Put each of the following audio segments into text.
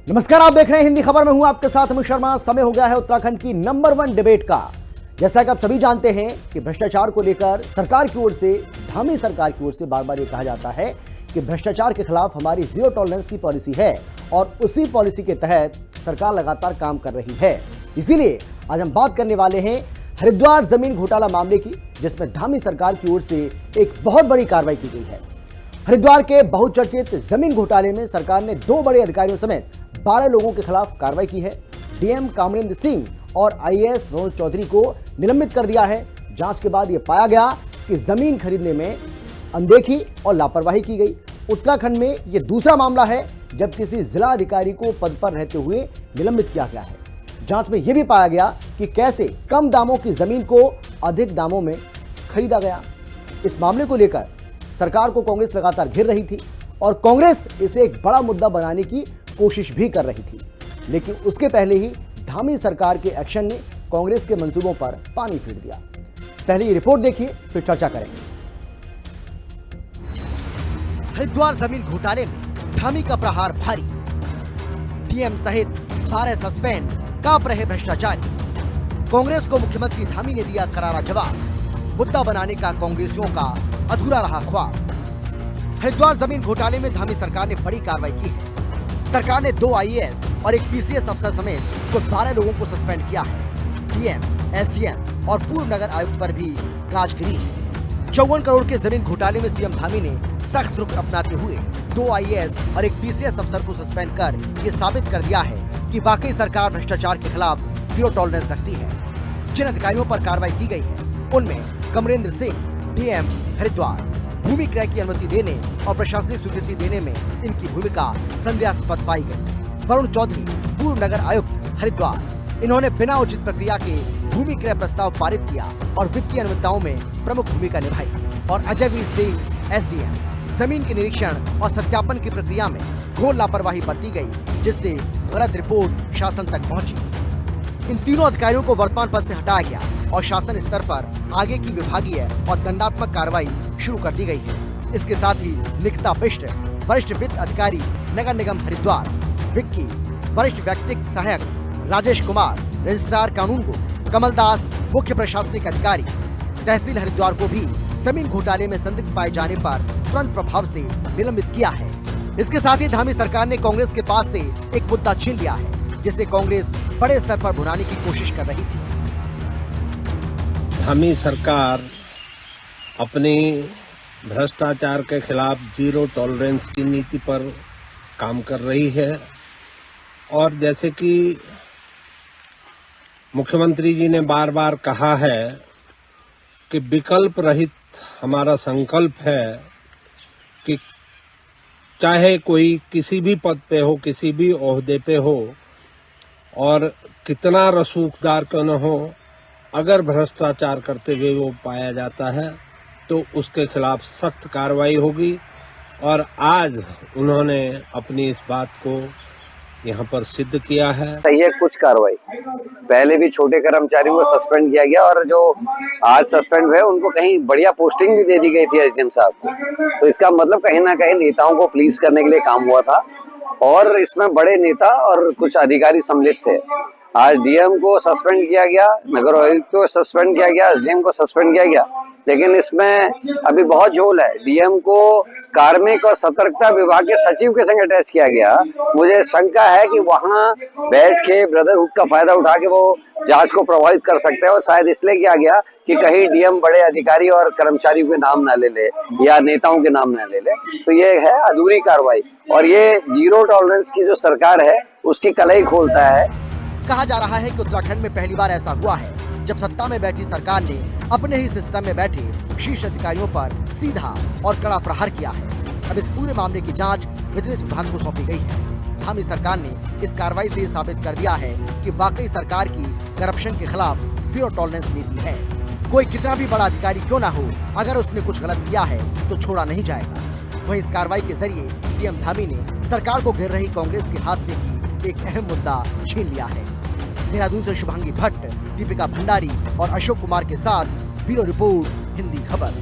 नमस्कार, आप देख रहे हैं हिंदी खबर में हूं आपके साथ अमित शर्मा। समय हो गया है उत्तराखंड की नंबर 1 डिबेट का। जैसा कि आप सभी जानते हैं कि भ्रष्टाचार को लेकर सरकार की ओर से, धामी सरकार की ओर से बार बार ये कहा जाता है कि भ्रष्टाचार के खिलाफ हमारी जीरो टॉलरेंस की पॉलिसी है और उसी पॉलिसी के तहत सरकार लगातार काम कर रही है। इसीलिए आज हम बात करने वाले हैं हरिद्वार जमीन घोटाला मामले की, जिसमें धामी सरकार की ओर से एक बहुत बड़ी कार्रवाई की गई है। हरिद्वार के बहुचर्चित जमीन घोटाले में सरकार ने 2 बड़े अधिकारियों समेत 12 लोगों के खिलाफ कार्रवाई की है। डीएम कामरेंद्र सिंह और आईएएस वरुण चौधरी को निलंबित कर दिया है। जांच के बाद यह पाया गया कि जमीन खरीदने में अनदेखी और लापरवाही की गई। उत्तराखंड में यह दूसरा मामला है जब किसी जिला अधिकारी को पद पर रहते हुए निलंबित किया गया है। जांच में यह भी पाया गया कि कैसे कम दामों की जमीन को अधिक दामों में खरीदा गया। इस मामले को लेकर सरकार को कांग्रेस लगातार घेर रही थी और कांग्रेस इसे एक बड़ा मुद्दा बनाने की कोशिश भी कर रही थी, लेकिन उसके पहले ही धामी सरकार के एक्शन ने कांग्रेस के मंसूबों पर पानी फेर दिया। पहले ये रिपोर्ट देखिए, फिर चर्चा करेंगे। हरिद्वार जमीन घोटाले में धामी का प्रहार भारी। डीएम सहित 12 सस्पेंड, कांप रहे भ्रष्टाचारी। कांग्रेस को मुख्यमंत्री धामी ने दिया करारा जवाब। मुद्दा बनाने का कांग्रेसियों का अधूरा रहा ख्वाब। हरिद्वार जमीन घोटाले में धामी सरकार ने बड़ी कार्रवाई की है। सरकार ने 2 आईएएस और एक पीसीएस अफसर समेत कुल 12 लोगों को सस्पेंड किया है। डीएम, एसडीएम और पूर्व नगर आयुक्त पर भी गाज गिरी है। 54 करोड़ के जमीन घोटाले में सीएम धामी ने सख्त रुख अपनाते हुए 2 आईएएस और एक पीसीएस अफसर को सस्पेंड कर ये साबित कर दिया है कि वाकई सरकार भ्रष्टाचार के खिलाफ जीरो टॉलरेंस रखती है। जिन अधिकारियों पर कार्रवाई की गई है उनमें कमरेंद्र सिंह, डीएम हरिद्वार, भूमि क्रय की अनुमति देने और प्रशासनिक स्वीकृति देने में इनकी भूमिका संदेहास्पद पाई गई। वरुण चौधरी, पूर्व नगर आयुक्त हरिद्वार, इन्होंने बिना उचित प्रक्रिया के भूमि क्रय प्रस्ताव पारित किया और वित्तीय अनुमतियों में प्रमुख भूमिका निभाई। और अजय वीर सिंह, एसडीएम, जमीन के निरीक्षण और सत्यापन की प्रक्रिया में घोर लापरवाही बरती गई, जिससे गलत रिपोर्ट शासन तक पहुंची। इन तीनों अधिकारियों को वर्तमान पद से हटाया गया और शासन स्तर पर आगे की विभागीय और दंडात्मक कार्रवाई शुरू कर दी गई है। इसके साथ ही निकिता बिष्ट, वरिष्ठ वित्त अधिकारी नगर निगम हरिद्वार, विक्की, वरिष्ठ व्यक्तिक सहायक राजेश कुमार, रजिस्ट्रार कानून को कमलदास, मुख्य प्रशासनिक अधिकारी तहसील हरिद्वार को भी जमीन घोटाले में संदिग्ध पाए जाने पर तुरंत प्रभाव से निलंबित किया है। इसके साथ ही धामी सरकार ने कांग्रेस के पास से एक मुद्दा छीन लिया है, जिसे कांग्रेस बड़े स्तर पर भुनाने की कोशिश कर रही थी। धामी सरकार अपनी भ्रष्टाचार के खिलाफ जीरो टॉलरेंस की नीति पर काम कर रही है और जैसे कि मुख्यमंत्री जी ने बार बार कहा है कि विकल्प रहित हमारा संकल्प है कि चाहे कोई किसी भी पद पे हो, किसी भी ओहदे पे हो और कितना रसूखदार क्यों न हो, अगर भ्रष्टाचार करते हुए वो पाया जाता है तो उसके खिलाफ सख्त कार्रवाई होगी। और आज उन्होंने अपनी इस बात को यहाँ पर सिद्ध किया है। ये कुछ कार्रवाई पहले भी छोटे कर्मचारियों को सस्पेंड किया गया और जो आज सस्पेंड हुए उनको कहीं बढ़िया पोस्टिंग भी दे दी गई थी एसडीएम साहब को। तो इसका मतलब कहीं ना कहीं नेताओं को प्लीज करने के लिए काम हुआ था और इसमें बड़े नेता और कुछ अधिकारी सम्मिलित थे। आज डीएम को सस्पेंड किया गया, नगर आयुक्त को सस्पेंड किया गया, एसडीएम को सस्पेंड किया गया, लेकिन इसमें अभी बहुत झोल है। डीएम को कार्मिक और सतर्कता विभाग के सचिव के संग अटैच किया गया। मुझे शंका है कि वहां बैठ के ब्रदरहुड का फायदा उठा के वो जांच को प्रभावित कर सकते हैं और शायद इसलिए किया गया कि कहीं डीएम बड़े अधिकारी और कर्मचारियों के नाम ना ले ले या नेताओं के नाम ना ले ले। तो ये है अधूरी कार्रवाई और ये जीरो टॉलरेंस की जो सरकार है उसकी कलई खोलता है। कहा जा रहा है कि उत्तराखंड में पहली बार ऐसा हुआ है जब सत्ता में बैठी सरकार ने अपने ही सिस्टम में बैठे शीर्ष अधिकारियों पर सीधा और कड़ा प्रहार किया है। अब इस पूरे मामले की जांच विजिलेंस विभाग को सौंपी गई है। धामी सरकार ने इस कार्रवाई से साबित कर दिया है कि वाकई सरकार की करप्शन के खिलाफ जीरो टॉलरेंस नीति है। कोई कितना भी बड़ा अधिकारी क्यों ना हो, अगर उसने कुछ गलत किया है तो छोड़ा नहीं जाएगा। वहीं इस कार्रवाई के जरिए सीएम धामी ने सरकार को घेर रही कांग्रेस के हाथ से भी एक अहम मुद्दा छीन लिया है। देहरादून से शुभांगी भट्ट, दीपिका भंडारी और अशोक कुमार के साथ ब्यूरो रिपोर्ट, हिंदी खबर।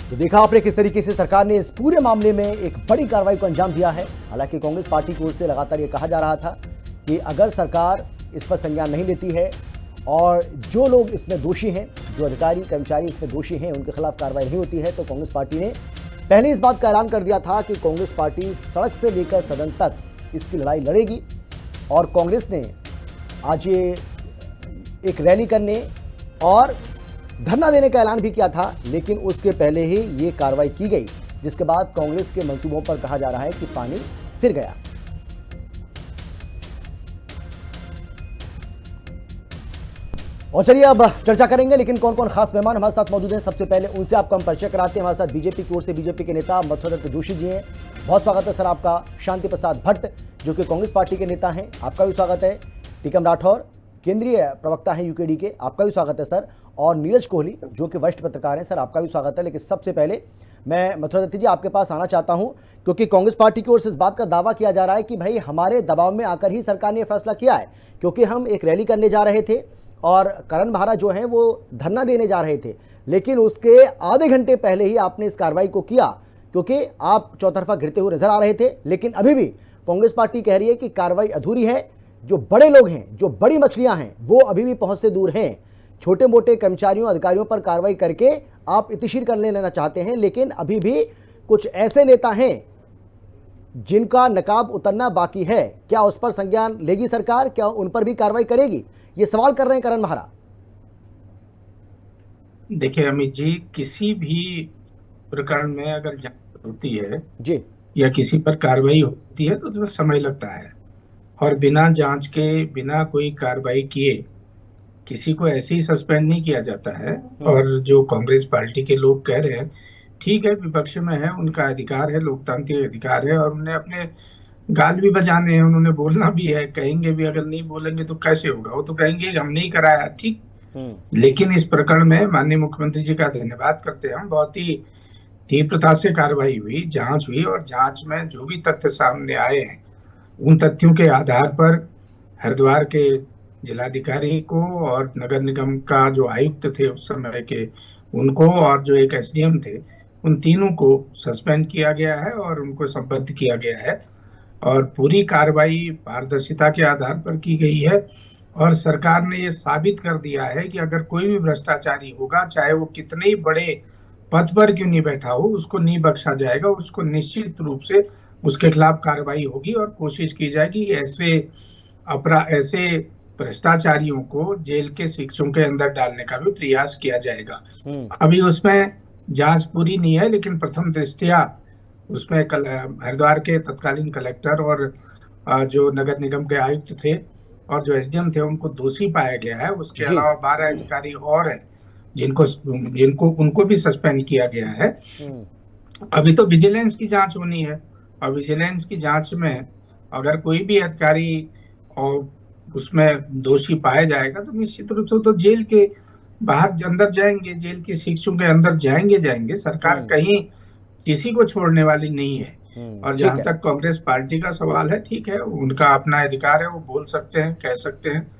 तो देखा आपने किस तरीके से सरकार ने इस पूरे मामले में एक बड़ी कार्रवाई को अंजाम दिया है। हालांकि कांग्रेस पार्टी की ओर से लगातार ये कहा जा रहा था कि अगर सरकार इस पर संज्ञान नहीं लेती है और जो लोग इसमें दोषी हैं, जो अधिकारी कर्मचारी इसमें दोषी हैं, उनके खिलाफ कार्रवाई नहीं होती है, तो कांग्रेस पार्टी ने पहले इस बात का ऐलान कर दिया था कि कांग्रेस पार्टी सड़क से लेकर सदन तक इसकी लड़ाई लड़ेगी। और कांग्रेस ने आज ये एक रैली करने और धरना देने का ऐलान भी किया था, लेकिन उसके पहले ही ये कार्रवाई की गई, जिसके बाद कांग्रेस के मंसूबों पर कहा जा रहा है कि पानी फिर गया। और चलिए अब चर्चा करेंगे, लेकिन कौन कौन खास मेहमान हमारे साथ मौजूद हैं, सबसे पहले उनसे आपका हम परिचय कराते हैं। हमारे साथ बीजेपी की ओर से बीजेपी के नेता मथुरा जोशी जी हैं। बहुत स्वागत है सर आपका। शांति प्रसाद भट्ट जो कि कांग्रेस पार्टी के नेता हैं, आपका भी स्वागत है। टीकम राठौर केंद्रीय प्रवक्ता हैं यूकेडी के, आपका भी स्वागत है सर। और नीरज कोहली जो कि वरिष्ठ पत्रकार हैं, सर आपका भी स्वागत है। लेकिन सबसे पहले मैं मथुरा दत्त जी आपके पास आना चाहता हूं, क्योंकि कांग्रेस पार्टी की ओर से इस बात का दावा किया जा रहा है कि भाई हमारे दबाव में आकर ही सरकार ने यह फैसला किया है, क्योंकि हम एक रैली करने जा रहे थे और करण महाराज जो हैं वो धरना देने जा रहे थे, लेकिन उसके आधे घंटे पहले ही आपने इस कार्रवाई को किया, क्योंकि आप चौतरफा घिरते हुए नजर आ रहे थे। लेकिन अभी भी कांग्रेस पार्टी कह रही है कि कार्रवाई अधूरी है। जो बड़े लोग हैं, जो बड़ी मछलियां हैं, वो अभी भी पहुंच से दूर हैं। छोटे मोटे कर्मचारियों अधिकारियों पर कार्रवाई करके आप इतिशीर कर लेना चाहते हैं, लेकिन अभी भी कुछ ऐसे नेता हैं जिनका नकाब उतरना बाकी है। क्या उस पर संज्ञान लेगी सरकार? क्या उन पर भी कार्रवाई करेगी? ये सवाल कर रहे हैं करण महाराज। देखिए अमित जी, किसी भी प्रकरण में अगर जांच होती है जी, या किसी पर कार्रवाई होती है तो उसमें समय लगता है, और बिना जांच के, बिना कोई कार्रवाई किए किसी को ऐसे ही सस्पेंड नहीं किया जाता है। और जो कांग्रेस पार्टी के लोग कह रहे हैं, ठीक है, विपक्ष में है, उनका अधिकार है, लोकतांत्रिक अधिकार है, और उन्हें अपने गाल भी बजाने हैं, उन्होंने बोलना भी है, कहेंगे भी। अगर नहीं बोलेंगे तो कैसे होगा? वो तो कहेंगे हम नहीं कराया, ठीक। लेकिन इस प्रकरण में माननीय मुख्यमंत्री जी का धन्यवाद करते हैं हम। बहुत ही तीव्रता से कार्रवाई हुई, जांच हुई, और जांच में जो भी तथ्य सामने आए हैं उन तथ्यों के आधार पर हरिद्वार के जिलाधिकारी को और नगर निगम का जो आयुक्त थे उस समय के, उनको, और जो एक एसडीएम थे, उन तीनों को सस्पेंड किया गया है और उनको संबद्ध किया गया है। और पूरी कार्रवाई पारदर्शिता के आधार पर की गई है। और सरकार ने ये साबित कर दिया है कि अगर कोई भी भ्रष्टाचारी होगा, चाहे वो कितने ही बड़े पद पर क्यों नहीं बैठा हो, उसको नहीं बख्शा जाएगा। उसको निश्चित रूप से उसके खिलाफ कार्रवाई होगी और कोशिश की जाएगी ऐसे भ्रष्टाचारियों को जेल के शिक्षों के अंदर डालने का भी प्रयास किया जाएगा। अभी उसमें जांच पूरी नहीं है, लेकिन प्रथम दृष्टया उसमें हरिद्वार के तत्कालीन कलेक्टर और जो नगर निगम के आयुक्त थे और जो एसडीएम थे उनको दोषी पाया गया है। उसके अलावा 12 अधिकारी और हैं जिनको उनको भी सस्पेंड किया गया है। अभी तो विजिलेंस की जांच होनी है, और विजिलेंस की जांच में अगर कोई भी अधिकारी और उसमें दोषी पाया जाएगा तो निश्चित रूप से तो जेल के बाहर अंदर जाएंगे, जेल की शिक्षों के अंदर जाएंगे। सरकार कहीं किसी को छोड़ने वाली नहीं है। और जहां तक कांग्रेस पार्टी का सवाल है, ठीक है, उनका अपना अधिकार है, वो बोल सकते हैं, कह सकते हैं,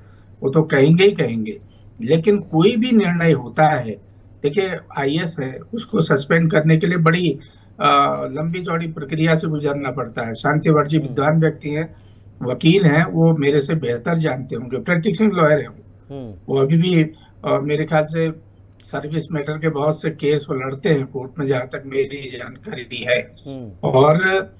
वो तो कहेंगे ही कहेंगे। लेकिन कोई भी निर्णय होता है, देखिए आईएएस है, उसको सस्पेंड करने के लिए बड़ी लंबी चौड़ी प्रक्रिया से गुजरना पड़ता है। शांतिवर्जी विद्वान व्यक्ति हैं, वकील हैं, वो मेरे से बेहतर जानते होंगे, प्रैक्टिसिंग लॉयर हैं वो अभी भी मेरे ख्याल से सर्विस मैटर के बहुत से केस वो लड़ते हैं कोर्ट में, जहां तक मेरी जानकारी है। और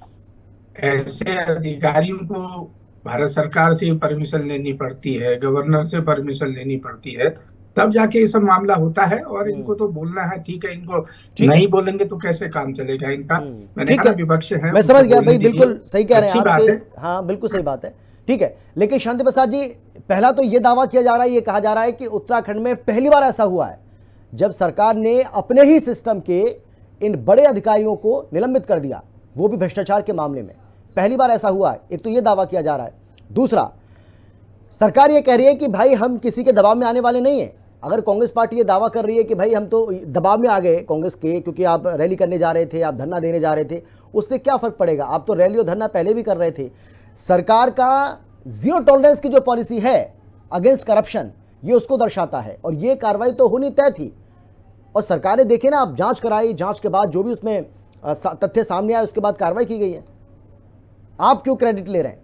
ऐसे अधिकारियों को भारत सरकार से परमिशन लेनी पड़ती है, गवर्नर से परमिशन लेनी पड़ती है, तब जाके ये सब मामला होता है। और इनको तो बोलना है, ठीक है, इनको नहीं बोलेंगे तो कैसे काम चलेगा इनका। मैंने कहा विपक्ष है, मैं समझ गया भाई, बिल्कुल सही कह रहे हैं आप। हाँ बिल्कुल सही बात है, ठीक है। लेकिन शांति प्रसाद जी, पहला तो ये दावा किया जा रहा है, ये कहा जा रहा है कि उत्तराखंड में पहली बार ऐसा हुआ है जब सरकार ने अपने ही सिस्टम के इन बड़े अधिकारियों को निलंबित कर दिया, वो भी भ्रष्टाचार के मामले में। पहली बार ऐसा हुआ है, एक तो ये दावा किया जा रहा है। दूसरा, सरकार ये कह रही है कि भाई हम किसी के दबाव में आने वाले नहीं है। अगर कांग्रेस पार्टी ये दावा कर रही है कि भाई हम तो दबाव में आ गए कांग्रेस के, क्योंकि आप रैली करने जा रहे थे, आप धरना देने जा रहे थे, उससे क्या फर्क पड़ेगा? आप तो रैली और धरना पहले भी कर रहे थे। सरकार का जीरो टॉलरेंस की जो पॉलिसी है अगेंस्ट करप्शन, ये उसको दर्शाता है, और ये कार्रवाई तो होनी तय थी। और सरकार ने देखे ना, अब जांच कराई, जांच के बाद जो भी उसमें तथ्य सामने आए उसके बाद कार्रवाई की गई है। आप क्यों क्रेडिट ले रहे हैं?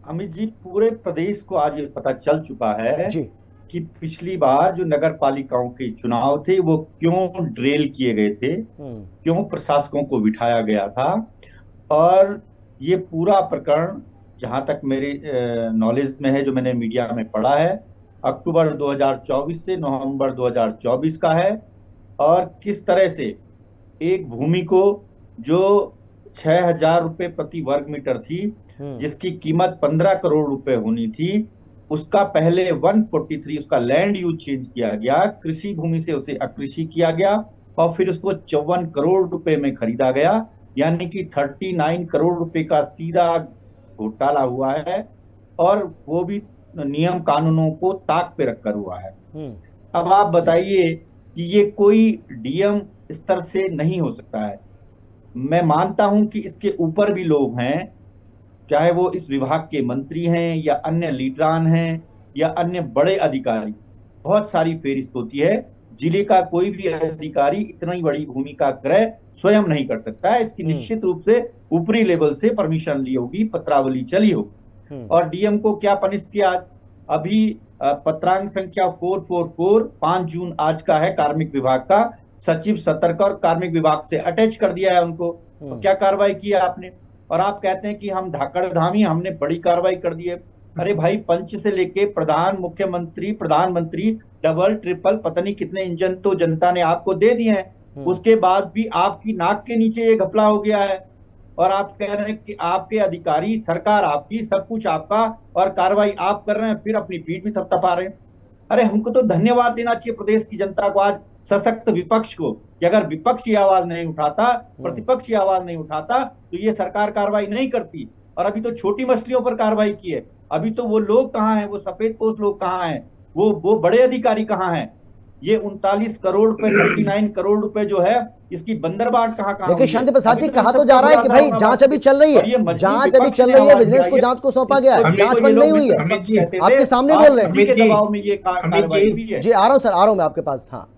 अमित जी, पूरे प्रदेश को आज ये पता चल चुका है जी। कि पिछली बार जो नगर पालिकाओं के चुनाव थे वो क्यों ड्रेल किए गए थे, क्यों प्रशासकों को बिठाया गया था। और ये पूरा प्रकरण जहां तक मेरे नॉलेज में है, जो मैंने मीडिया में पढ़ा है, अक्टूबर 2024 से नवंबर 2024 का है। और किस तरह से एक भूमि को जो 6,000 रुपए प्रति वर्ग मीटर थी, जिसकी कीमत 15 करोड़ रुपए होनी थी, उसका पहले 143 उसका लैंड यूज चेंज किया गया, कृषि भूमि से उसे अकृषि किया गया, और फिर उसको 54 करोड़ रुपए में खरीदा गया। यानी कि 39 करोड़ रुपए का सीधा घोटाला हुआ है, और वो भी नियम कानूनों को ताक पे रखकर हुआ है। अब आप बताइए कि ये कोई डीएम स्तर से नहीं हो सकता है। मैं मानता हूं कि इसके ऊपर भी लोग हैं, चाहे वो इस विभाग के मंत्री हैं या अन्य लीडरान हैं या अन्य बड़े अधिकारी। बहुत सारी फेरिस्त होती है, जिले का कोई भी अधिकारी इतनी बड़ी भूमि का क्रय स्वयं नहीं कर सकता है। इसकी निश्चित रूप से ऊपरी लेवल से परमिशन ली होगी, पत्रावली चली होगी। और डीएम को क्या पनिश किया? अभी पत्रांक संख्या 444 5 जून आज का है, कार्मिक विभाग का। सचिव सतर्क और कार्मिक विभाग से अटैच कर दिया है उनको। तो क्या कार्रवाई की है आपने? और आप कहते हैं कि हम धाकड़ धामी, हमने बड़ी कार्रवाई कर दी है। अरे भाई, पंच से लेके प्रधान, मुख्यमंत्री, प्रधानमंत्री, डबल ट्रिपल पता नहीं कितने इंजन तो जनता ने आपको दे दिए हैं। उसके बाद भी आपकी नाक के नीचे ये घपला हो गया है, और आप कह रहे हैं कि आपके अधिकारी, सरकार आपकी, सब कुछ आपका, और कार्रवाई आप कर रहे हैं, फिर अपनी पीठ भी थपथपा रहे हैं। अरे हमको तो धन्यवाद देना चाहिए प्रदेश की जनता को, आज सशक्त विपक्ष को, कि अगर विपक्ष ये आवाज नहीं उठाता, प्रतिपक्ष ये आवाज नहीं उठाता, तो ये सरकार कार्रवाई नहीं करती। और अभी तो छोटी मछलियों पर कार्रवाई की है। अभी तो वो लोग कहाँ हैं, वो सफेद पोस्ट लोग कहाँ हैं, वो बड़े अधिकारी कहाँ हैं? ये 39 करोड़ रुपए, 39 करोड़ रुपए जो है, इसकी बंदरबाट कहाँ लेकिन शांति प्रसाद जी, कहा तो जा रहा है कि भाई जांच अभी चल रही है, जांच अभी चल रही है, विजिलेंस को जांच को सौंपा गया है, जांच बंद नहीं हुई है, आपके सामने बोल रहे हैं। जी आ रहा हूँ सर, आ रहा हूँ मैं आपके पास। हाँ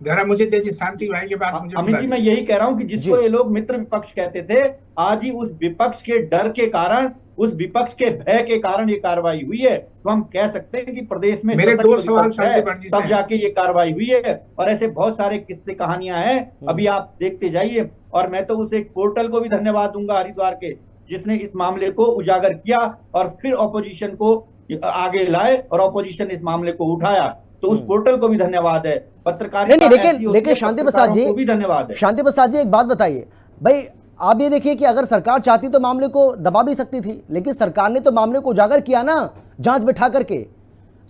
जरा मुझे दीजिए, शांति भाई के बाद मुझे। अमित जी, मैं यही कह रहा हूँ कि जिसको ये लोग मित्र विपक्ष कहते थे, आज ही उस विपक्ष के डर के कारण, उस विपक्ष के भय के कारण ये कार्रवाई हुई है। तो हम कह सकते हैं कि प्रदेश में मेरे 2 सवाल है, तब जाके ये कार्रवाई हुई है। और ऐसे बहुत सारे किस्से कहानियां हैं, अभी आप देखते जाइए। और मैं तो उस एक पोर्टल को भी धन्यवाद दूंगा हरिद्वार के, जिसने इस मामले को उजागर किया और फिर ऑपोजिशन को आगे लाए और ऑपोजिशन इस मामले को उठाया। तो उस पोर्टल को भी धन्यवाद है, पत्रकारिता। लेकिन शांति प्रसाद जी, भी धन्यवाद है। शांति प्रसाद जी, एक बात बताइए भाई, आप ये देखिए कि अगर सरकार चाहती तो मामले को दबा भी सकती थी, लेकिन सरकार ने तो मामले को उजागर किया ना, जांच बिठा करके।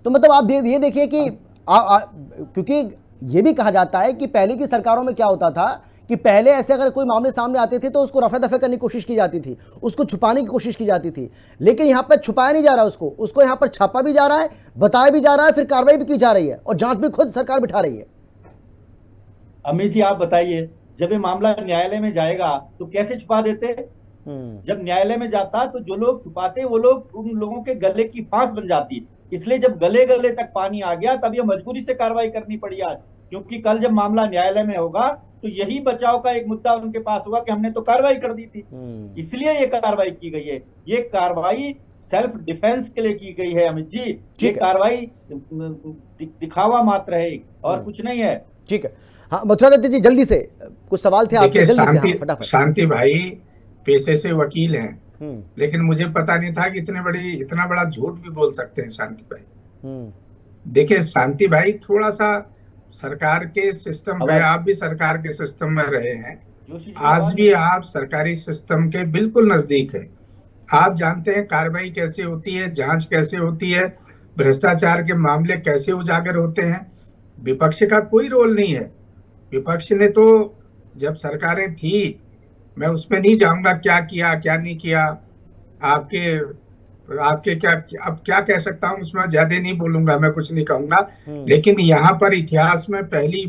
तो मतलब आप ये देखिए कि क्योंकि ये भी कहा जाता है कि पहले की सरकारों में क्या होता था कि पहले ऐसे अगर कोई मामले सामने आते थे तो उसको रफे दफे करने की कोशिश की जाती थी, उसको छुपाने की कोशिश की जाती थी। लेकिन यहाँ पर छुपाया नहीं जा रहा, उसको यहाँ पर छापा भी जा रहा है, बताया भी जा रहा है, फिर कार्रवाई भी की जा रही है, और जांच भी खुद सरकार बिठा रही है। अमित जी, आप बताइए, जब ये मामला न्यायालय में जाएगा तो कैसे छुपा देते? जब न्यायालय में जाता तो जो लोग छुपाते, वो लोग, उन लोगों के गले की फांस बन जाती। इसलिए जब गले गले तक पानी आ गया, तब ये मजबूरी से कार्रवाई करनी पड़ी आज। क्योंकि कल जब मामला न्यायालय में होगा तो यही बचाव का एक मुद्दा उनके पास होगा कि हमने तो कार्रवाई कर दी थी, इसलिए ये कार्रवाई की गई है। ये कार्रवाई सेल्फ डिफेंस के लिए की गई है अमित जी। ये कार्रवाई दिखावा मात्र है और कुछ नहीं है। ठीक है। हाँ मथुरा दत्त जी, जल्दी से कुछ सवाल थे आपके, जल्दी से। फटाफट। शांति भाई पेशे से वकील हैं, लेकिन मुझे पता नहीं था कि इतना बड़ा झूठ भी बोल सकते हैं शांति भाई। देखिए शांति भाई, थोड़ा सा सरकार के सिस्टम में, आप भी सरकार के सिस्टम में रहे हैं, आज भी आप सरकारी सिस्टम के बिल्कुल नजदीक है। आप जानते हैं कार्रवाई कैसे होती है, जांच कैसे होती है, भ्रष्टाचार के मामले कैसे उजागर होते हैं। विपक्ष का कोई रोल नहीं है। विपक्ष ने तो जब सरकारें थी, मैं उसमें नहीं जाऊंगा क्या किया क्या नहीं किया, आपके क्या, अब क्या कह सकता हूँ उसमें ज्यादा नहीं बोलूंगा, मैं कुछ नहीं कहूंगा। लेकिन यहाँ पर इतिहास में पहली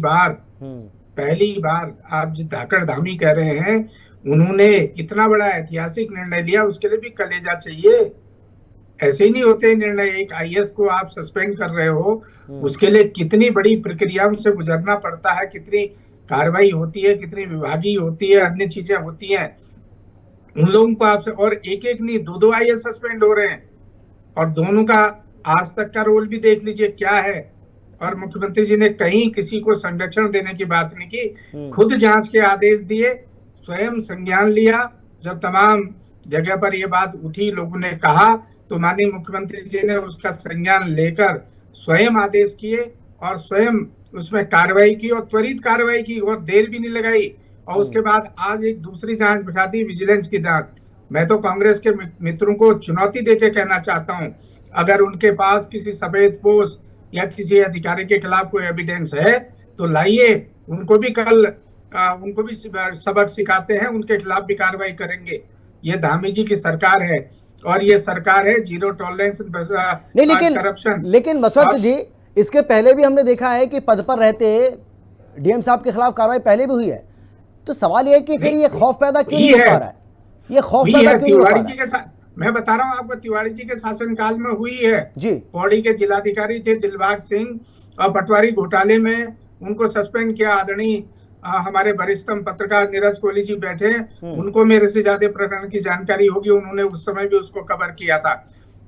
बार आप जो धाकड़ धामी कह रहे हैं, उन्होंने इतना बड़ा ऐतिहासिक निर्णय लिया, उसके लिए भी कलेजा चाहिए। ऐसे ही नहीं होते निर्णय। एक आईएएस को आप सस्पेंड कर रहे हो, उसके लिए कितनी बड़ी प्रक्रियाओं से गुजरना पड़ता है, कितनी कार्रवाई होती है, कितनी विभागीय होती है, अन्य चीजें होती हैं। उन लोगों को आपसे, और एक एक नहीं, दो आईएएस सस्पेंड हो रहे हैं, और दोनों का आज तक का रोल भी देख लीजिए क्या है। और मुख्यमंत्री जी ने कहीं किसी को संरक्षण देने की बात नहीं की, खुद जांच के आदेश दिए, स्वयं संज्ञान लिया। जब तमाम जगह पर ये बात उठी, लोगों ने कहा, तो माननीय मुख्यमंत्री जी ने उसका संज्ञान लेकर स्वयं आदेश किए और स्वयं उसमें कार्रवाई की, और त्वरित कार्रवाई की, और देर भी नहीं लगाई। और उसके बाद आज एक दूसरी जांच बिठा दी, विजिलेंस की जांच। मैं तो कांग्रेस के मित्रों को चुनौती देके कहना चाहता हूं, अगर उनके पास किसी सफेद पोश या किसी अधिकारी के खिलाफ कोई एविडेंस है तो लाइए, उनको भी कल उनको भी सबक सिखाते हैं, उनके खिलाफ भी कार्रवाई करेंगे। ये धामी जी की सरकार है, और ये सरकार है जीरो टॉलरेंस नहीं, करप्शन। लेकिन मसौद जी, इसके पहले भी हमने देखा है कि पद पर रहते डीएम साहब के खिलाफ कार्रवाई पहले भी हुई है। तो सवाल ये है कि फिर ये खौफ पैदा क्यों नहीं हो पा रहा है? ये खौफ पैदा क्यों नहीं हो पा रहा है? तिवाड़ी जी के साथ मैं बता रहा हूँ आपको, तिवाड़ी जी के शासनकाल में हुई है जी। पौड़ी के जिलाधिकारी थे दिलबाग सिंह, और पटवारी घोटाले में उनको सस्पेंड किया। आदरणीय हमारे वरिष्ठतम पत्रकार नीरज कोहली जी बैठे, उनको मेरे से ज्यादा प्रकरण की जानकारी होगी, उन्होंने उस समय भी उसको कवर किया था।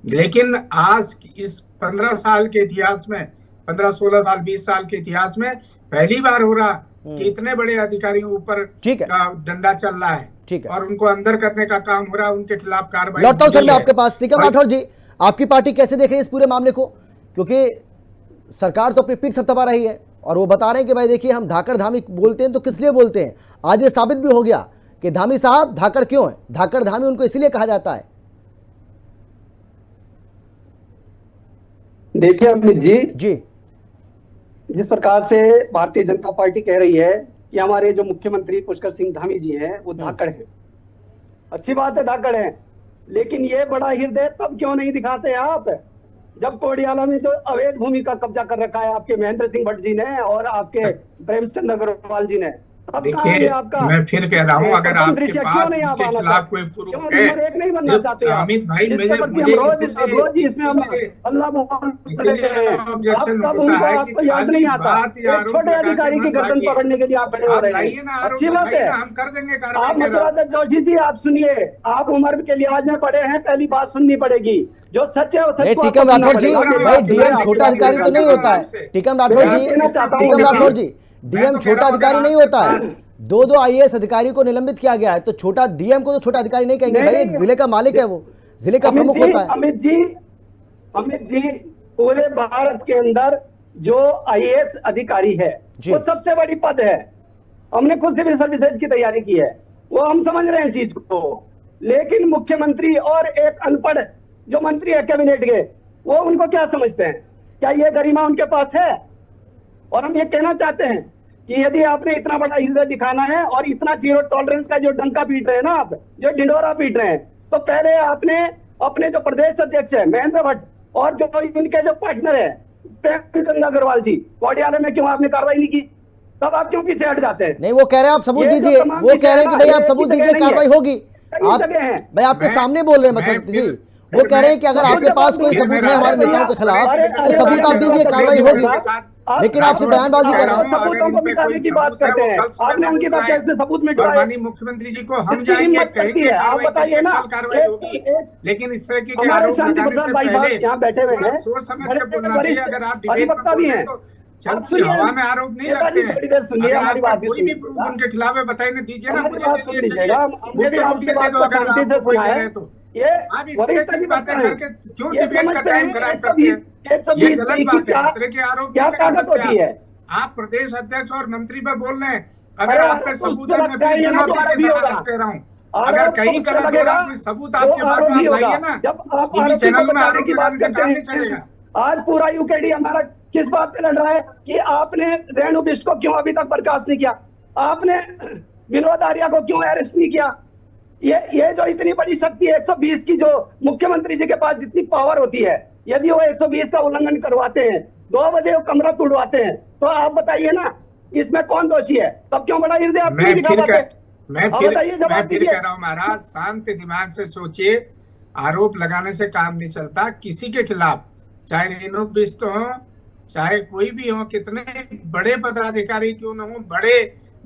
लेकिन आज इस 15 साल के इतिहास में, 15, 16 साल, 20 साल के इतिहास में पहली बार हो रहा कि इतने बड़े अधिकारियों ऊपर डंडा चल रहा है, ठीक है, और उनको अंदर करने का काम हो रहा है, उनके खिलाफ कार्रवाई। लौटता हूं सर मैं आपके पास। टीकम राठौर जी, आपकी पार्टी कैसे देख रही है इस पूरे मामले को? क्योंकि सरकार तो अपनी पीठ थपथपा रही है और वो बता रहे हैं कि भाई देखिए, हम धाकड़ धामी बोलते हैं तो किस लिए बोलते हैं। आज ये साबित भी हो गया कि धामी साहब धाकड़ क्यों है। धाकड़ धामी उनको इसलिए कहा जाता है। देखिए अमित जी, जिस प्रकार से भारतीय जनता पार्टी कह रही है कि हमारे जो मुख्यमंत्री पुष्कर सिंह धामी जी हैं वो धाकड़ हैं, अच्छी बात है, धाकड़ हैं, लेकिन ये बड़ा हृदय तब क्यों नहीं दिखाते आप, जब कोडियाला में जो अवैध भूमि का कब्जा कर रखा है आपके महेंद्र सिंह भट्ट जी ने और आपके प्रेमचंद अग्रवाल जी ने। देखिए, मैं फिर कह रहा हूँ, अगर आपके पास इनके खिलाफ कोई प्रूफ है, एक नहीं बनना चाहते अमित भाई, मुझे रोज इसमें हम अल्लाह आपको याद नहीं आता, छोटे अधिकारी की गर्दन पकड़ने के लिए आप खड़े हो रहे हैं। अच्छी बात है, हम कर देंगे आप कार्रवाई। मतलब जोशी जी आप सुनिए, आप उम्र के लिहाज में पड़े हैं, पहली बात सुननी पड़ेगी, जो सच है वो सच को टीकम राठौर जी, भाई डीएम छोटा अधिकारी तो नहीं होता है। टीकम राठौर जी, डीएम छोटा अधिकारी नहीं होता है। दो आईएएस अधिकारी को निलंबित किया गया है, तो छोटा डीएम को तो छोटा अधिकारी नहीं कहेंगे भाई, एक जिले का मालिक है, वो जिले का प्रमुख होता है। अमित जी, पूरे भारत के अंदर जो आईएएस अधिकारी है वो सबसे बड़ी पद है। हमने खुद सिविल सर्विसेज की तैयारी की है, वो हम समझ रहे हैं चीज को, लेकिन मुख्यमंत्री और एक अनपढ़ जो मंत्री है कैबिनेट के, वो उनको क्या समझते हैं? क्या ये गरिमा उनके पास है? और हम ये कहना चाहते हैं कि यदि आपने इतना बड़ा हृदय दिखाना है और इतना जीरो टॉलरेंस का जो डंका पीट रहे हैं ना, आप जो ढिंडोरा पीट रहे हैं, तो पहले आपने अपने जो प्रदेश अध्यक्ष है महेंद्र भट्ट और जो इनके जो पार्टनर है प्रेमचंद अग्रवाल जी, कोडियाले में क्यों आपने कार्रवाई नहीं की? तब आप क्यों पीछे हट जाते हैं? नहीं, वो कह रहे हैं आप सबूत दीजिए, वो कह रहे हैं कि भाई आप सबूत दीजिए, कार्रवाई होगी। आप भाई आपके सामने बोल रहे हैं बच्चन जी, वो कह रहे हैं कि अगर आपके पास कोई सबूत है हमारे नेताओं के खिलाफ तो सबूत आप दीजिए, कार्रवाई होगी। लेकिन आपसे बयानबाजी कर रहे हैं, सबूतों को मिटाने की बात करते हैं, आपने उनकी बात कैसे सबूत मिटवाए? मुख्यमंत्री जी को हम जाएंगे कहेंगे, आप बताइए ना, कार्रवाई होगी, लेकिन इस तरह की हमारे शांति प्रसाद भाई साहब यहाँ बैठे हुए हैं, सोच समझ के बोलना चाहिए। अगर आप अधिवक्ता भी हैं, चलती हवा में आरोप नहीं लगते हैं। थोड़ी देर सुनिए, हमारी बात कोई भी प्रूफ उनके खिलाफ है बताइए, दीजिए ना, मुझे बात सुन लीजिएगा, मुझे भी आपकी बात को शांति से सुना है। ये आप इस तरह की बातें करके क्यों डिबेट का टाइम खराब करते हैं? 120 ये गलत बात है, इस तरह के आरोप क्या ताकत होती है? आप प्रदेश अध्यक्ष और मंत्री पर बोल रहे हैं, अगर आप पे सबूत है मैं फिर चुनौती के साथ लगते रहा हूँ। अगर कहीं गलत हो रहा है सबूत आपके पास आप लाइए ना, जब आप टीवी चैनल में आरोप लगाने से काम नहीं चलेगा। आज पूरा यूकेडी हमारा किस बात पे लड़ रहा है कि आपने रेणु बिष्ट को क्यों अभी तक बर्खास्त नहीं किया, आपने विनोद आर्या को क्यों अरेस्ट नहीं किया? ये जो इतनी बड़ी शक्ति है 120 की, जो मुख्यमंत्री जी के पास जितनी पावर होती है, यदि वो 120 का उल्लंघन करवाते हैं, 2 बजे वो कमरा तोड़वाते हैं, तो आप बताइए ना इसमें कौन दोषी है? तब क्यों बड़ा हृदय आप नहीं दिखा पाते? मैं फिर कह रहा हूँ महाराज, शांत दिमाग से सोचिए। आरोप लगाने से काम नहीं चलता। किसी के खिलाफ, चाहे रेणु बिष्ट हो, चाहे कोई भी हो, कितने बड़े पदाधिकारी क्यों ना हो, बड़े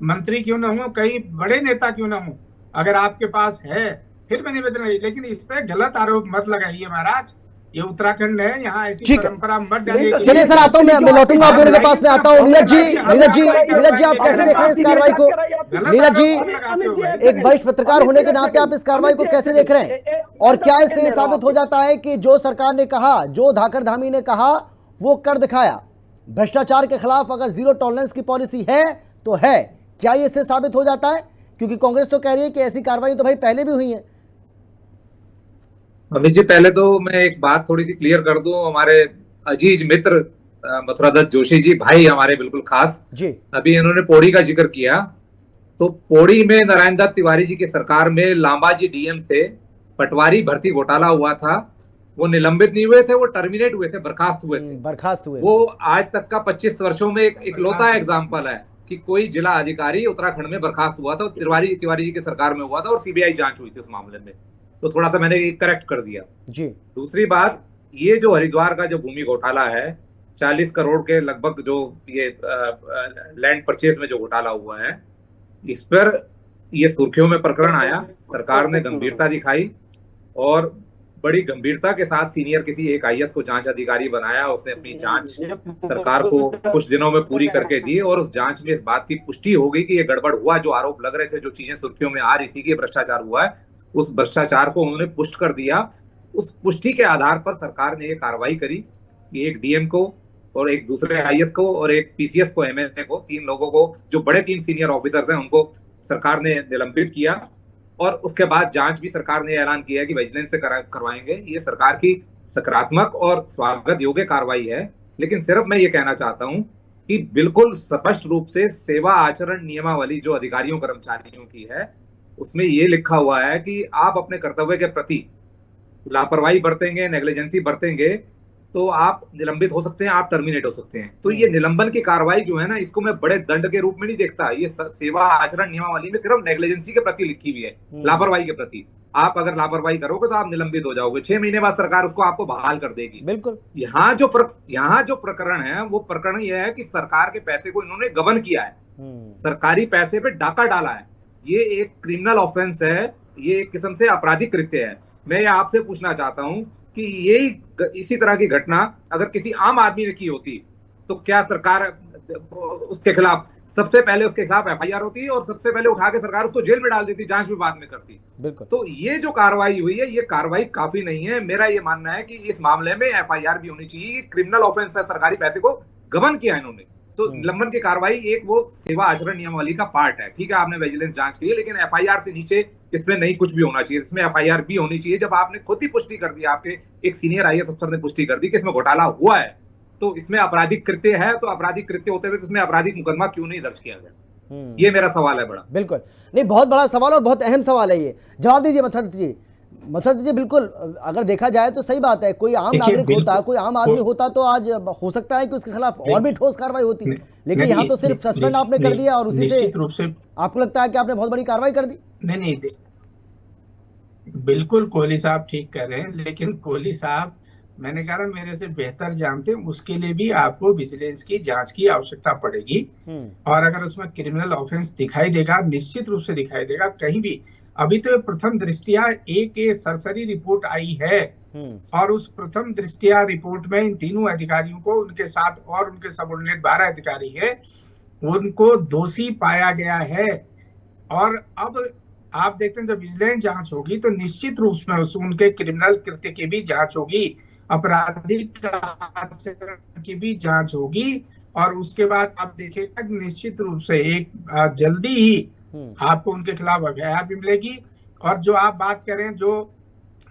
मंत्री क्यों ना हो, कई बड़े नेता क्यों ना हो, अगर आपके पास है, फिर मैं निवेदन है, लेकिन इस पे गलत आरोप मत लगाइए महाराज। ये उत्तराखंड है, यहाँ ऐसी परंपरा मत डालिए। चलिए सर, आता हूँ, मैं लौटूंगा आप के पास में आता हूँ। नीरज जी, आप कैसे देख रहे हैं इस कार्रवाई को? नीरज जी, एक वरिष्ठ पत्रकार होने के नाते आप इस कार्रवाई को कैसे देख रहे हैं, और क्या इससे साबित हो जाता है कि जो सरकार ने कहा, जो धाकड़ धामी ने कहा, वो कर दिखाया? भ्रष्टाचार के खिलाफ अगर जीरो टॉलरेंस की पॉलिसी है तो है, क्या ये इससे साबित हो जाता है? क्योंकि कांग्रेस तो कह रही है कि ऐसी कार्रवाई तो भाई पहले भी हुई है। अमित जी, पहले तो मैं एक बात थोड़ी सी क्लियर कर दूं। हमारे अजीज मित्र मथुरादत्त जोशी जी, भाई हमारे बिल्कुल खास जी, अभी इन्होंने पौड़ी का जिक्र किया, तो पौड़ी में नारायण दत्त तिवारी जी की सरकार में लांबा जी डीएम थे, पटवारी भर्ती घोटाला हुआ था, वो निलंबित नहीं हुए थे, वो टर्मिनेट हुए थे, बर्खास्त हुए। वो आज तक का 25 वर्षों में एक इकलौता एग्जाम्पल है कि कोई जिला अधिकारी उत्तराखंड में बर्खास्त हुआ था, तिवारी जी की सरकार में हुआ था, और सीबीआई जांच हुई थी उस मामले में। तो थोड़ा सा मैंने करेक्ट कर दिया जी। दूसरी बात, ये जो हरिद्वार का जो भूमि घोटाला है, 40 करोड़ के लगभग जो ये लैंड परचेज में जो घोटाला हुआ है, इस पर ये सुर्खियों में प्रकरण आया, सरकार ने गंभीरता दिखाई और बड़ी गंभीरता के साथ सीनियर किसी एक आईएएस को जांच अधिकारी बनाया। उसने अपनी जांच सरकार को कुछ दिनों में पूरी करके दी, और उस जांच में इस बात की पुष्टि हो गई कि ये गड़बड़ हुआ, जो आरोप लग रहे थे, जो चीजें सुर्खियों में आ रही थी कि भ्रष्टाचार हुआ है, उस भ्रष्टाचार को उन्होंने पुष्ट कर दिया। उस पुष्टि के आधार पर सरकार ने ये कार्रवाई करी कि एक डीएम को और एक दूसरे आईएएस को और एक पीसीएस को, एमएलए को, 3 लोगों को, जो बड़े 3 सीनियर ऑफिसर्स हैं, उनको सरकार ने निलंबित किया। और उसके बाद जांच भी सरकार ने ऐलान किया है कि विजिलेंस से करवाएंगे। ये सरकार की सकारात्मक और स्वागत योग्य कार्रवाई है। लेकिन सिर्फ मैं ये कहना चाहता हूं कि बिल्कुल स्पष्ट रूप से सेवा आचरण नियमावली जो अधिकारियों कर्मचारियों की है, उसमें ये लिखा हुआ है कि आप अपने कर्तव्य के प्रति लापरवाही बरतेंगे, नेग्लिजेंसी बरतेंगे, तो आप निलंबित हो सकते हैं, आप टर्मिनेट हो सकते हैं। तो ये निलंबन की कार्रवाई जो है ना, इसको मैं बड़े दंड के रूप में नहीं देखता। ये सेवा आचरण नियमावली में सिर्फ नेग्लिजेंसी के प्रति लिखी हुई है, लापरवाही के प्रति। आप अगर लापरवाही करोगे तो आप निलंबित हो जाओगे, 6 महीने बाद सरकार उसको आपको बहाल कर देगी। बिल्कुल। यहाँ जो प्रकरण है, वो प्रकरण यह है कि सरकार के पैसे को इन्होंने गबन किया है, सरकारी पैसे पे डाका डाला है। ये एक क्रिमिनल ऑफेंस है, ये एक किस्म से आपराधिक कृत्य है। मैं ये आपसे पूछना चाहता हूं कि ये इसी तरह की घटना अगर किसी आम आदमी ने की होती, तो क्या सरकार उसके खिलाफ सबसे पहले उसके खिलाफ एफआईआर होती और सबसे पहले उठा के सरकार उसको जेल में डाल देती, जांच भी बाद में करती। बिल्कुल। तो ये जो कार्रवाई हुई है, ये कार्रवाई काफी नहीं है। मेरा ये मानना है कि इस मामले में एफआईआर भी होनी चाहिए। क्रिमिनल ऑफेंस है, सरकारी पैसे को गबन किया इन्होंने। तो निलंबन की कार्रवाई एक वो सेवा आचरण नियमावली का पार्ट है। ठीक है, आपने विजिलेंस जांच की है, लेकिन एफआईआर से नीचे इसमें नहीं कुछ भी होना चाहिए। इसमें एफआईआर भी होनी चाहिए। जब आपने खुद ही पुष्टि कर दी, आपके एक सीनियर आईएएस अफसर ने पुष्टि कर दी कि इसमें घोटाला हुआ है, तो इसमें आपराधिक कृत्य है, तो आपराधिक कृत्य होते हुए इसमें आपराधिक मुकदमा क्यों नहीं दर्ज किया गया? ये मेरा सवाल है बड़ा। बिल्कुल, नहीं, बहुत बड़ा सवाल और बहुत अहम सवाल है ये। जवाब दीजिए मथुरादत्त जी। बिल्कुल, अगर देखा जाए तो सही बात है, कोई आम नागरिक होता, कोई आम आदमी होता तो आज हो सकता है कि उसके खिलाफ और भी ठोस कार्रवाई होती, लेकिन यहाँ तो सिर्फ सस्पेंड आपने कर दिया और उसी से रूप से आपको लगता है कि आपने बहुत बड़ी कार्रवाई कर दी? नहीं, बिल्कुल कोहली साहब ठीक कह रहे हैं, लेकिन कोहली साहब, मैंने कहा मेरे से बेहतर जानते हैं, उसके लिए भी आपको विजिलेंस की जांच की आवश्यकता पड़ेगी। और अगर उसमें क्रिमिनल ऑफेंस दिखाई देगा, निश्चित रूप से दिखाई देगा कहीं भी। अभी तो प्रथम दृष्टिया एक सरसरी रिपोर्ट आई है, और उस प्रथम दृष्टिया रिपोर्ट में इन तीनों अधिकारियों को, उनके साथ और उनके सबऑर्डिनेट 12 अधिकारी है, उनको दोषी पाया गया है। और अब आप देखते हैं जब विजिलेंस जांच होगी तो निश्चित रूप में उनके क्रिमिनल कृत्य की भी जांच होगी, आपराधिक आचरण की भी जांच होगी, और उसके बाद आप देखिएगा निश्चित रूप से एक जल्दी ही आपको उनके खिलाफ एफआईआर भी मिलेगी। और जो आप बात करें, जो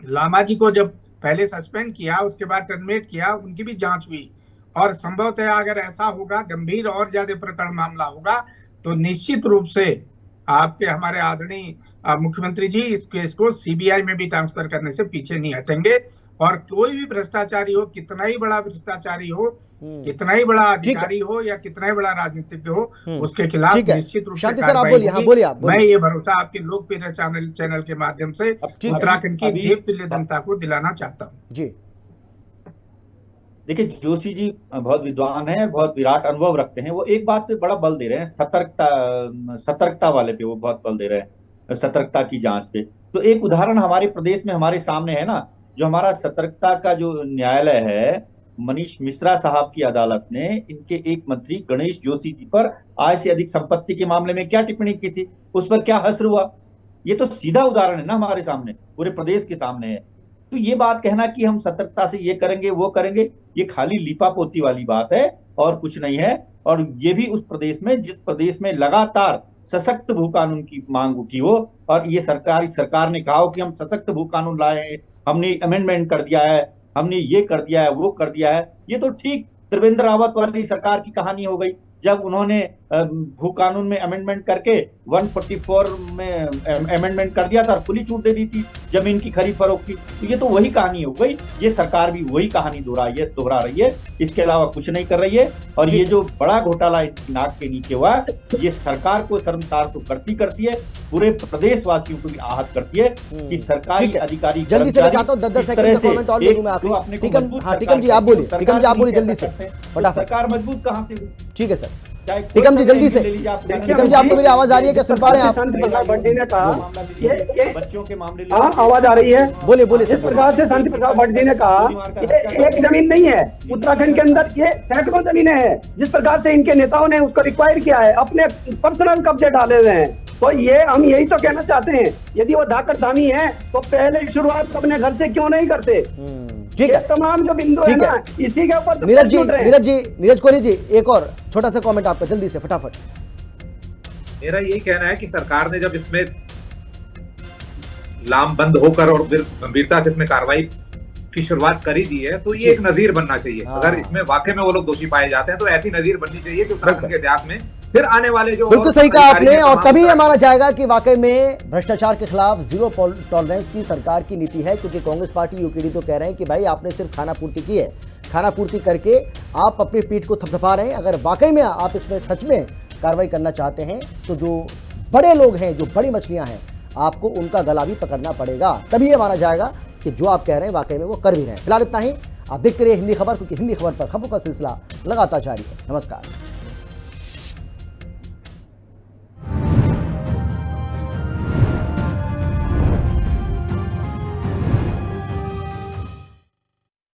लामा जी को जब पहले सस्पेंड किया, उसके बाद टर्मिनेट किया, उनकी भी जांच हुई। और संभवतः अगर ऐसा होगा, गंभीर और ज्यादा प्रकरण मामला होगा, तो निश्चित रूप से आपके हमारे आदरणीय मुख्यमंत्री जी इस केस को सीबीआई में भी ट्रांसफर करने से पीछे नहीं हटेंगे। और कोई भी भ्रष्टाचारी हो, कितना ही बड़ा भ्रष्टाचारी हो, कितना ही बड़ा अधिकारी हो या कितना ही बड़ा राजनीतिज्ञ हो, उसके खिलाफ निश्चित रूप से कार्रवाई होगी। मैं ये भरोसा आपके लोकप्रिय चैनल के माध्यम से उत्तराखंड की देवतुल्य जनता को दिलाना चाहता हूँ। जी देखिए, जोशी जी बहुत विद्वान हैं, बहुत विराट अनुभव रखते हैं। वो एक बात पे बड़ा बल दे रहे हैं, सतर्कता वाले पे वो बहुत बल दे रहे हैं, सतर्कता की जांच पे। तो एक उदाहरण हमारे प्रदेश में हमारे सामने है ना, जो हमारा सतर्कता का जो न्यायालय है, मनीष मिश्रा साहब की अदालत ने इनके एक मंत्री गणेश जोशी जी पर आय से अधिक संपत्ति के मामले में क्या टिप्पणी की थी, उस पर क्या हश्र हुआ। ये तो सीधा उदाहरण है ना, हमारे सामने, पूरे प्रदेश के सामने है। तो ये बात कहना कि हम सतर्कता से ये करेंगे वो करेंगे, ये खाली लीपापोती वाली बात है और कुछ नहीं है। और ये भी उस प्रदेश में जिस प्रदेश में लगातार सशक्त भू कानून की मांग उठी हो, और ये सरकार ने कहा हो कि हम सशक्त भू कानून लाए हैं, हमने अमेंडमेंट कर दिया है, हमने ये कर दिया है, वो कर दिया है। ये तो ठीक त्रिवेंद्र रावत वाली सरकार की कहानी हो गई, जब उन्होंने भू कानून में अमेंडमेंट करके 144 में अमेंडमेंट कर दिया था, खुली छूट दे दी थी जमीन की खरीद फरोख्त की। तो ये तो वही कहानी हो गई। ये सरकार भी वही कहानी दोहरा रही है, इसके अलावा कुछ नहीं कर रही है। और ये जो बड़ा घोटाला नाक के नीचे हुआ, ये सरकार को शर्मसार तो करती है, पूरे प्रदेश वासियों को भी आहत करती है कि सरकारी अधिकारी जल्दी से चाहता हूं 10 सेकंड का कमेंट और ले लूं मैं आखिरी। टिकम जी आप बोलिए, जल्दी से फटाफट। सरकार मजबूत कहां से? ठीक है सर, टिकम जी जल्दी से। टिकम जी आपको मेरी आवाज आ रही है क्या, सुन पा रहे हैं आप? संत प्रसाद भट्ट जी ने कहा, ये बच्चों के मामले, हाँ आवाज आ रही है, बोलिए जिस प्रकार से संत प्रसाद भट्ट जी ने कहा, ये एक जमीन नहीं है उत्तराखंड के अंदर, ये सैकड़ों जमीनें हैं। जिस प्रकार से इनके नेताओं ने उसको रिक्वायर किया है, अपने पर्सनल कब्जे डाले हुए हैं। तो ये हम यही तो कहना चाहते हैं, यदि वो धाकड़ धामी है तो पहले शुरुआत अपने घर से क्यों नहीं करते? ठीक है, तमाम जो बिंदु है ना, इसी के ऊपर नीरज कोहली जी एक और छोटा सा कमेंट आपका जल्दी से फटाफट। मेरा यही कहना है कि सरकार ने जब इसमें लामबंद होकर और फिर गंभीरता से इसमें कार्रवाई की शुरुआत करी दी है, तो ये एक नजीर बनना चाहिए। अगर इसमें वाकई में वो लोग दोषी पाए जाते हैं तो ऐसी नजीर बननी चाहिए कि उत्तराखंड के इतिहास में फिर आने वाले जो, बिल्कुल सही कहा आपने, और तभी ये माना जाएगा कि वाकई में भ्रष्टाचार के खिलाफ जीरो टॉलरेंस की सरकार की नीति है। क्योंकि कांग्रेस पार्टी यूकेडी तो कह रहे हैं कि भाई आपने सिर्फ खाना पूर्ति की है, खाना पूर्ति करके आप अपनी पीठ को थपथपा रहे हैं। अगर वाकई में आप इसमें सच में कार्रवाई करना चाहते हैं तो जो बड़े लोग हैं, जो बड़ी मछलियां हैं, आपको उनका गला भी पकड़ना पड़ेगा, तभी ये माना जाएगा कि जो आप कह रहे हैं वाकई में वो कर भी रहे हैं। फिलहाल इतना ही, आप देखते रहिए हिंदी खबर, क्योंकि हिंदी खबर पर खबरों का सिलसिला लगातार जारी है। नमस्कार।